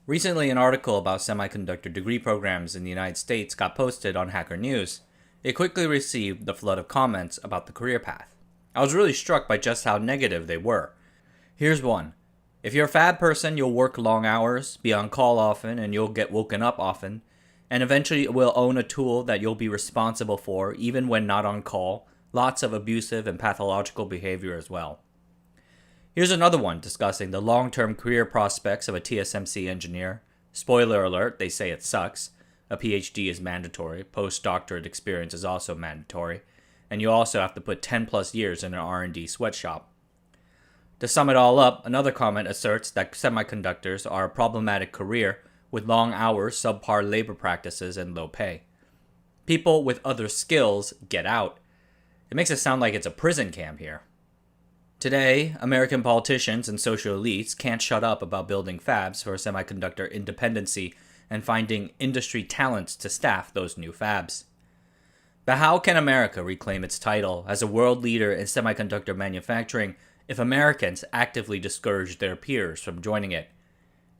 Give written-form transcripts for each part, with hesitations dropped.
Recently, an article about semiconductor degree programs in the United States got posted on Hacker News. It quickly received the flood of comments about the career path. I was really struck by just how negative they were. Here's one. If you're a fab person, you'll work long hours, be on call often, and you'll get woken up often, and eventually will own a tool that you'll be responsible for even when not on call. Lots of abusive and pathological behavior as well. Here's another one discussing the long-term career prospects of a TSMC engineer. Spoiler alert, they say it sucks. A PhD is mandatory, postdoctorate experience is also mandatory, and you also have to put 10 plus years in an R&D sweatshop. To sum it all up, another comment asserts that semiconductors are a problematic career with long hours, subpar labor practices, and low pay. People with other skills get out. It makes it sound like it's a prison camp here. Today, American politicians and social elites can't shut up about building fabs for semiconductor independency and finding industry talents to staff those new fabs. But how can America reclaim its title as a world leader in semiconductor manufacturing if Americans actively discourage their peers from joining it?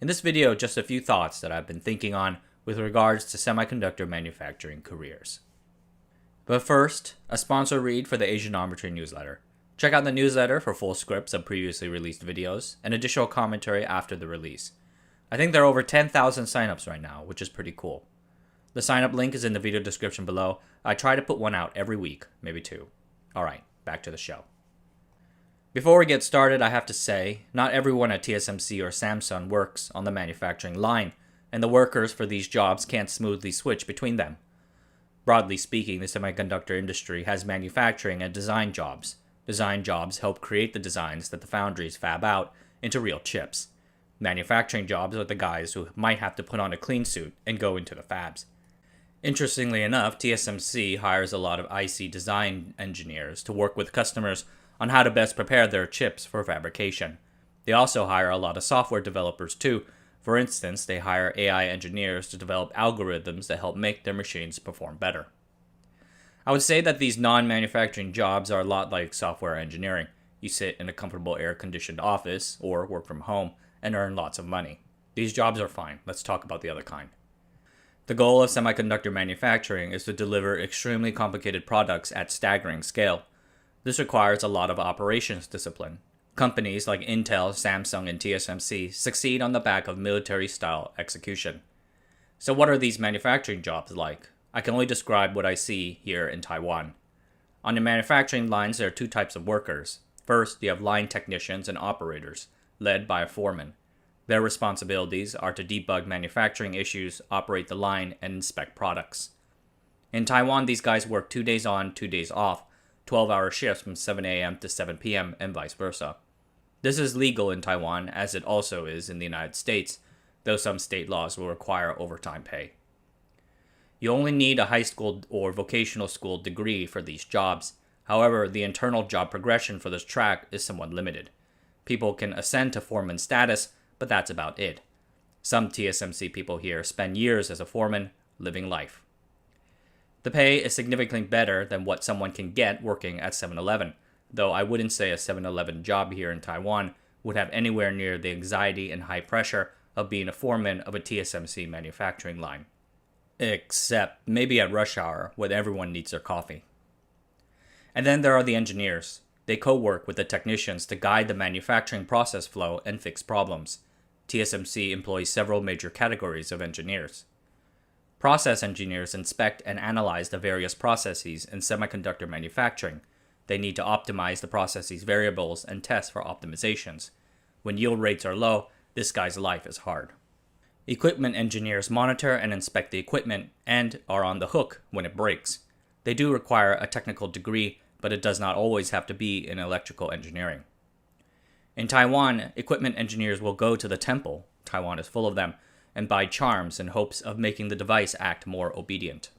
In this video, just a few thoughts that I've been thinking on with regards to semiconductor manufacturing careers. But first, a sponsor read for the Asianometry newsletter. Check out the newsletter for full scripts of previously released videos and additional commentary after the release. I think there are over 10,000 signups right now, which is pretty cool. The sign-up link is in the video description below. I try to put one out every week, maybe two. Alright, back to the show. Before we get started, I have to say, not everyone at TSMC or Samsung works on the manufacturing line, and the workers for these jobs can't smoothly switch between them. Broadly speaking, the semiconductor industry has manufacturing and design jobs. Design jobs help create the designs that the foundries fab out into real chips. Manufacturing jobs are the guys who might have to put on a clean suit and go into the fabs. Interestingly enough, TSMC hires a lot of IC design engineers to work with customers on how to best prepare their chips for fabrication. They also hire a lot of software developers too. For instance, they hire AI engineers to develop algorithms that help make their machines perform better. I would say that these non-manufacturing jobs are a lot like software engineering. You sit in a comfortable air-conditioned office or work from home and earn lots of money. These jobs are fine. Let's talk about the other kind. The goal of semiconductor manufacturing is to deliver extremely complicated products at staggering scale. This requires a lot of operations discipline. Companies like Intel, Samsung, and TSMC succeed on the back of military-style execution. So what are these manufacturing jobs like? I can only describe what I see here in Taiwan. On the manufacturing lines, there are two types of workers. First, you have line technicians and operators, led by a foreman. Their responsibilities are to debug manufacturing issues, operate the line, and inspect products. In Taiwan, these guys work 2 days on, 2 days off, 12-hour shifts from 7 a.m. to 7 p.m. and vice versa. This is legal in Taiwan, as it also is in the United States, though some state laws will require overtime pay. You only need a high school or vocational school degree for these jobs. However, the internal job progression for this track is somewhat limited. People can ascend to foreman status, but that's about it. Some TSMC people here spend years as a foreman, living life. The pay is significantly better than what someone can get working at 7-Eleven, though I wouldn't say a 7-Eleven job here in Taiwan would have anywhere near the anxiety and high pressure of being a foreman of a TSMC manufacturing line. Except maybe at rush hour when everyone needs their coffee. And then there are the engineers. They co-work with the technicians to guide the manufacturing process flow and fix problems. TSMC employs several major categories of engineers. Process engineers inspect and analyze the various processes in semiconductor manufacturing. They need to optimize the processes' variables and test for optimizations. When yield rates are low, this guy's life is hard. Equipment engineers monitor and inspect the equipment and are on the hook when it breaks. They do require a technical degree, but it does not always have to be in electrical engineering. In Taiwan, equipment engineers will go to the temple, Taiwan is full of them, and buy charms in hopes of making the device act more obedient.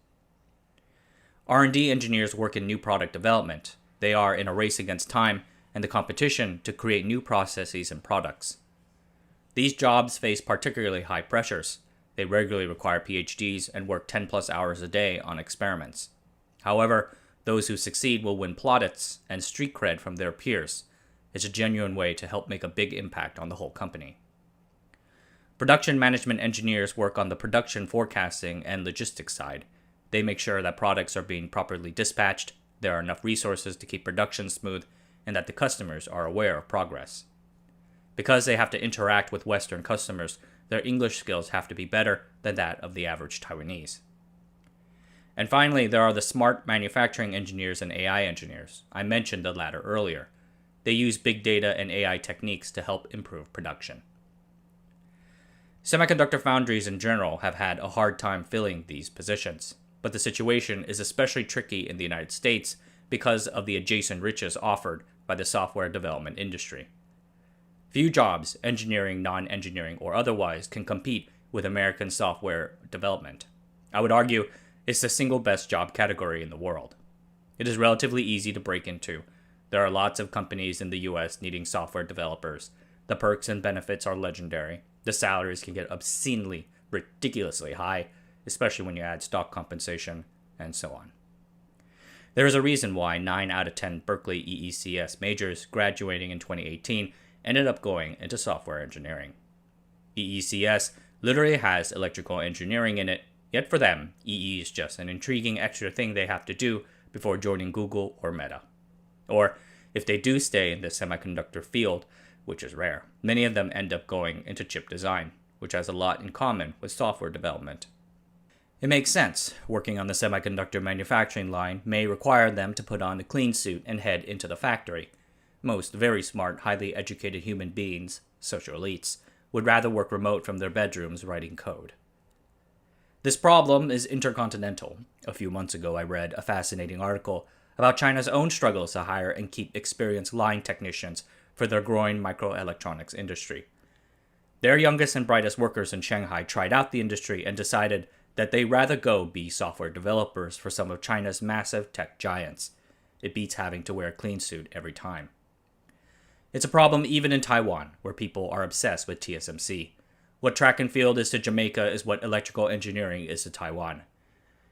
R&D engineers work in new product development. They are in a race against time and the competition to create new processes and products. These jobs face particularly high pressures. They regularly require PhDs and work 10 plus hours a day on experiments. However, those who succeed will win plaudits and street cred from their peers. It's a genuine way to help make a big impact on the whole company. Production management engineers work on the production forecasting and logistics side. They make sure that products are being properly dispatched, there are enough resources to keep production smooth, and that the customers are aware of progress. Because they have to interact with Western customers, their English skills have to be better than that of the average Taiwanese. And finally, there are the smart manufacturing engineers and AI engineers. I mentioned the latter earlier. They use big data and AI techniques to help improve production. Semiconductor foundries in general have had a hard time filling these positions, but the situation is especially tricky in the United States because of the adjacent riches offered by the software development industry. Few jobs, engineering, non-engineering, or otherwise, can compete with American software development. I would argue it's the single best job category in the world. It is relatively easy to break into. There are lots of companies in the US needing software developers. The perks and benefits are legendary. The salaries can get obscenely, ridiculously high, especially when you add stock compensation, and so on. There is a reason why 9 out of 10 Berkeley EECS majors graduating in 2018 ended up going into software engineering. EECS literally has electrical engineering in it, yet for them, EE is just an intriguing extra thing they have to do before joining Google or Meta. Or, if they do stay in the semiconductor field, which is rare, many of them end up going into chip design, which has a lot in common with software development. It makes sense. Working on the semiconductor manufacturing line may require them to put on a clean suit and head into the factory. Most very smart, highly educated human beings, social elites, would rather work remote from their bedrooms writing code. This problem is intercontinental. A few months ago, I read a fascinating article about China's own struggles to hire and keep experienced line technicians for their growing microelectronics industry. Their youngest and brightest workers in Shanghai tried out the industry and decided that they'd rather go be software developers for some of China's massive tech giants. It beats having to wear a clean suit every time. It's a problem even in Taiwan, where people are obsessed with TSMC. What track and field is to Jamaica is what electrical engineering is to Taiwan.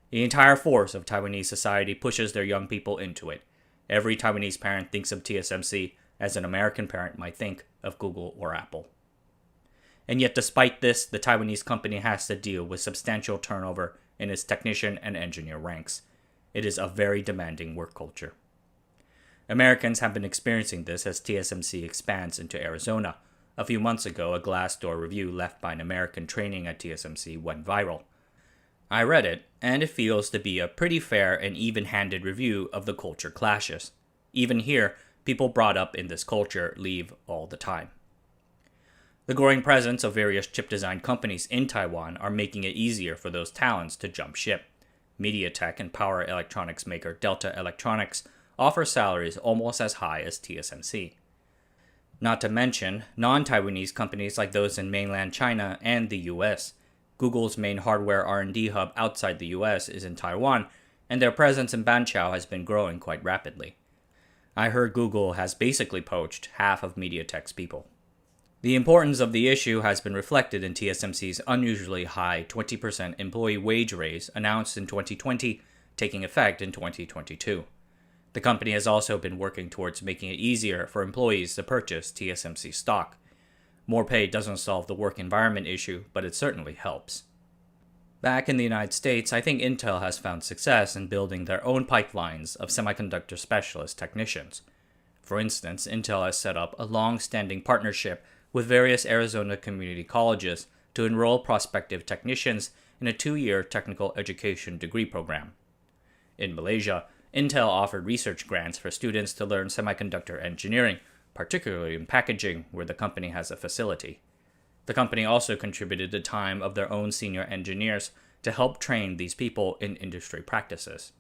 The entire force of Taiwanese society pushes their young people into it. Every Taiwanese parent thinks of TSMC as an American parent might think of Google or Apple. And yet, despite this, the Taiwanese company has to deal with substantial turnover in its technician and engineer ranks. It is a very demanding work culture. Americans have been experiencing this as TSMC expands into Arizona. A few months ago, a Glassdoor review left by an American training at TSMC went viral. I read it, and it feels to be a pretty fair and even-handed review of the culture clashes. Even here, people brought up in this culture leave all the time. The growing presence of various chip design companies in Taiwan are making it easier for those talents to jump ship. MediaTek and power electronics maker Delta Electronics offer salaries almost as high as TSMC. Not to mention non-Taiwanese companies like those in mainland China and the US. Google's main hardware R&D hub outside the US is in Taiwan, and their presence in Banqiao has been growing quite rapidly. I heard Google has basically poached half of MediaTek's people. The importance of the issue has been reflected in TSMC's unusually high 20% employee wage raise announced in 2020, taking effect in 2022. The company has also been working towards making it easier for employees to purchase TSMC stock. More pay doesn't solve the work environment issue, but it certainly helps. Back in the United States, I think Intel has found success in building their own pipelines of semiconductor specialist technicians. For instance, Intel has set up a long-standing partnership with various Arizona community colleges to enroll prospective technicians in a 2-year technical education degree program. In Malaysia, Intel offered research grants for students to learn semiconductor engineering, particularly in packaging, where the company has a facility. The company also contributed the time of their own senior engineers to help train these people in industry practices.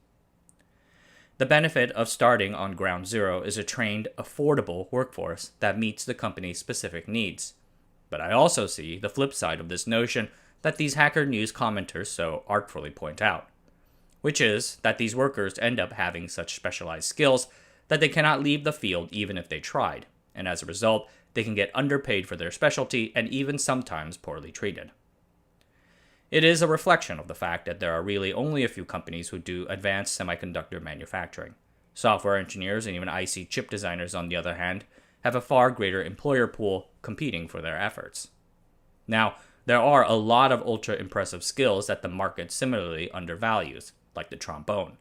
The benefit of starting on ground zero is a trained, affordable workforce that meets the company's specific needs. But I also see the flip side of this notion that these Hacker News commenters so artfully point out, which is that these workers end up having such specialized skills that they cannot leave the field even if they tried, and as a result, they can get underpaid for their specialty and even sometimes poorly treated. It is a reflection of the fact that there are really only a few companies who do advanced semiconductor manufacturing. Software engineers and even IC chip designers, on the other hand, have a far greater employer pool competing for their efforts. Now, There are a lot of ultra impressive skills that the market similarly undervalues, like the trombone.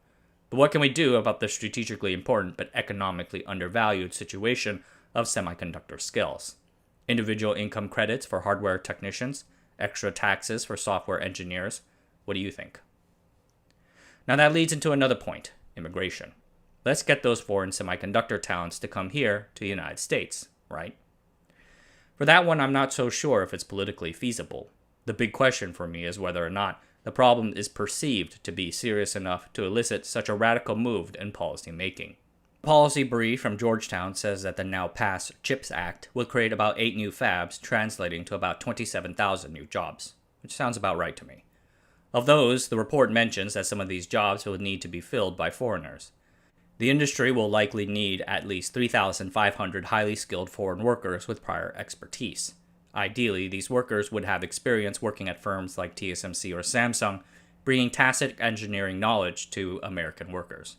But what can we do about the strategically important but economically undervalued situation of semiconductor skills? Individual income credits for hardware technicians, extra taxes for software engineers. What do you think? Now that leads into another point, immigration. Let's get those foreign semiconductor talents to come here to the United States, right? For that one, I'm not so sure if it's politically feasible. The big question for me is whether or not the problem is perceived to be serious enough to elicit such a radical move in policy making. A policy brief from Georgetown says that the now passed CHIPS Act will create about 8 new fabs, translating to about 27,000 new jobs, which sounds about right to me. Of those, the report mentions that some of these jobs will need to be filled by foreigners. The industry will likely need at least 3,500 highly skilled foreign workers with prior expertise. Ideally, these workers would have experience working at firms like TSMC or Samsung, bringing tacit engineering knowledge to American workers.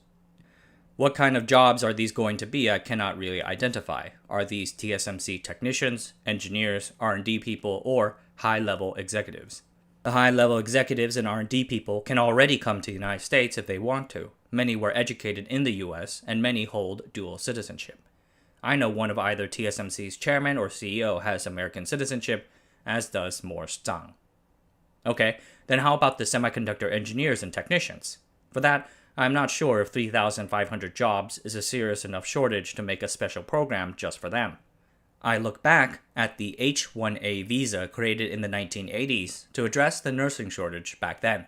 What kind of jobs are these going to be? I cannot really identify. Are these TSMC technicians, engineers, R&D people, or high-level executives? The high-level executives and R&D people can already come to the United States if they want to. Many were educated in the US, and many hold dual citizenship. I know one of either TSMC's chairman or CEO has American citizenship, as does Morris Chang. Okay, then how about the semiconductor engineers and technicians? For that, I'm not sure if 3,500 jobs is a serious enough shortage to make a special program just for them. I look back at the H-1A visa created in the 1980s to address the nursing shortage back then.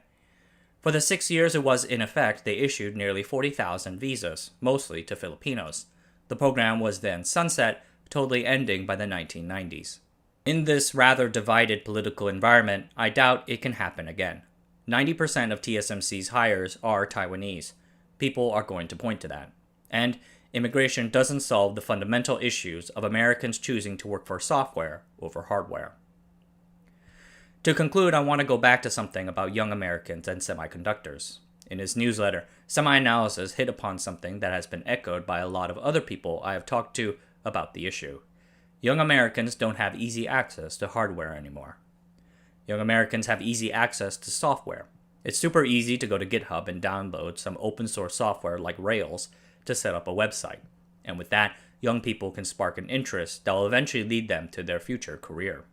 For the 6 years it was in effect, they issued nearly 40,000 visas, mostly to Filipinos. The program was then sunset, totally ending by the 1990s. In this rather divided political environment, I doubt it can happen again. 90% of TSMC's hires are Taiwanese. People are going to point to that. And immigration doesn't solve the fundamental issues of Americans choosing to work for software over hardware. To conclude, I want to go back to something about young Americans and semiconductors. In his newsletter, Semi-Analysis hit upon something that has been echoed by a lot of other people I have talked to about the issue. Young Americans don't have easy access to hardware anymore. Young Americans have easy access to software. It's super easy to go to GitHub and download some open source software like Rails to set up a website. And with that, young people can spark an interest that will eventually lead them to their future career.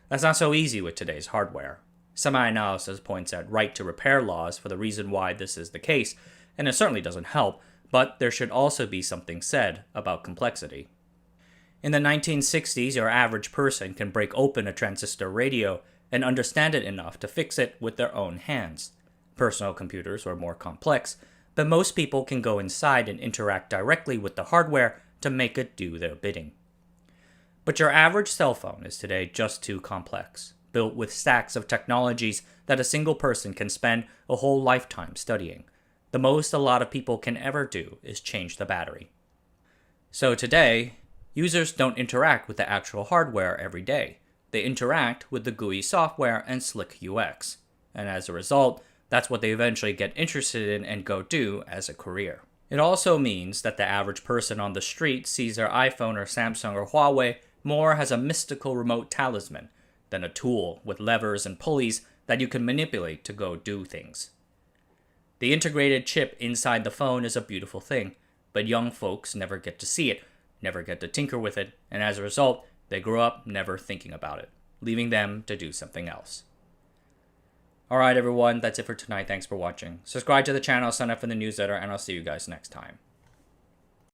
That's not so easy with today's hardware. Semi-Analysis points at right to repair laws for the reason why this is the case, and it certainly doesn't help, but there should also be something said about complexity. In the 1960s, your average person can break open a transistor radio and understand it enough to fix it with their own hands. Personal computers were more complex, but most people can go inside and interact directly with the hardware to make it do their bidding. But your average cell phone is today just too complex, built with stacks of technologies that a single person can spend a whole lifetime studying. The most a lot of people can ever do is change the battery. So today, users don't interact with the actual hardware every day. They interact with the GUI software and slick UX. And as a result, that's what they eventually get interested in and go do as a career. It also means that the average person on the street sees their iPhone or Samsung or Huawei more as a mystical remote talisman than a tool with levers and pulleys that you can manipulate to go do things. The integrated chip inside the phone is a beautiful thing, but young folks never get to see it, never get to tinker with it, and as a result, they grow up never thinking about it, leaving them to do something else. Alright everyone, that's it for tonight. Thanks for watching. Subscribe to the channel, sign up for the newsletter, and I'll see you guys next time.